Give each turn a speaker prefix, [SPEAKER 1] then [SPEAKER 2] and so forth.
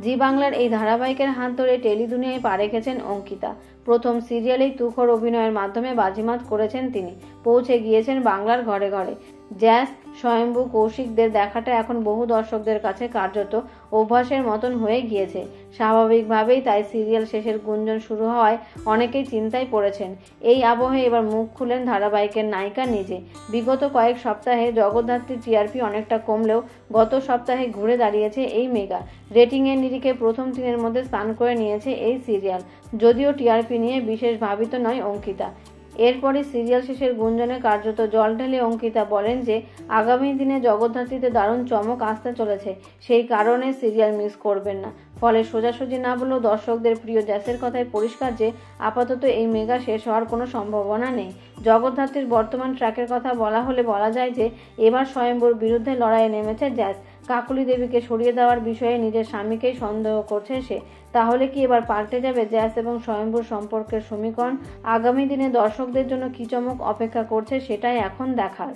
[SPEAKER 1] জি বাংলার এই ধারাবাহিকের হাত ধরে টেলি দুনিয়ায় পা রেখেছেন অঙ্কিতা। প্রথম সিরিয়ালেই তুখোড় অভিনয়ের মাধ্যমে বাজিমাত করেছেন তিনি। পৌঁছে গিয়েছেন বাংলার ঘরে ঘরে। জ্যাস, স্বয়ম্ভু, কৌশিকদের দেখাটা এখন বহু দর্শকদের কাছে কার্যত অভ্যাসের মতন হয়ে গিয়েছে। স্বাভাবিকভাবেই তাই সিরিয়াল শেষের গুঞ্জন শুরু হওয়ায় অনেকেই চিন্তায় পড়েছেন। এই আবহে এবার মুখ খুলেন ধারাবাহিকের নায়িকা নিজে। বিগত কয়েক সপ্তাহে জগদ্ধাত্রীর টিআরপি অনেকটা কমলেও গত সপ্তাহে ঘুরে দাঁড়িয়েছে এই মেগা। রেটিংয়ের নিরিখে প্রথম 3-এর মধ্যে স্থান করে নিয়েছে এই সিরিয়াল। যদিও টিআরপি নিয়ে বিশেষ ভাবিত নয় অঙ্কিতা। এরপরই সিরিয়াল শেষের গুঞ্জনে কার্যত জল ঢেলে অঙ্কিতা বলেন যে আগামী দিনে জগদ্ধাত্রীতে দারুণ চমক আসতে চলেছে, সেই কারণে সিরিয়াল মিস করবেন না। ফলে সোজাসুজি না বলেও দর্শকদের প্রিয় জ্যাসের কথায় পরিষ্কার যে আপাতত এই মেগা শেষ হওয়ার কোনো সম্ভাবনা নেই। জগদ্ধাত্রীর বর্তমান ট্র্যাকের কথা বলা হলে বলা যায় যে এবার স্বয়ম্ভুর বিরুদ্ধে লড়াইয়ে নেমেছে জ্যাস। কাকুলি দেবীকে সরিয়ে দেওয়ার বিষয়ে নিজের স্বামীকেই সন্দেহ করছে সে। তাহলে কি এবার পাল্টে যাবে জ্যাস এবং স্বয়ম্ভুর সম্পর্কের সমীকরণ? আগামী দিনে দর্শকদের জন্য কী চমক অপেক্ষা করছে সেটাই এখন দেখার।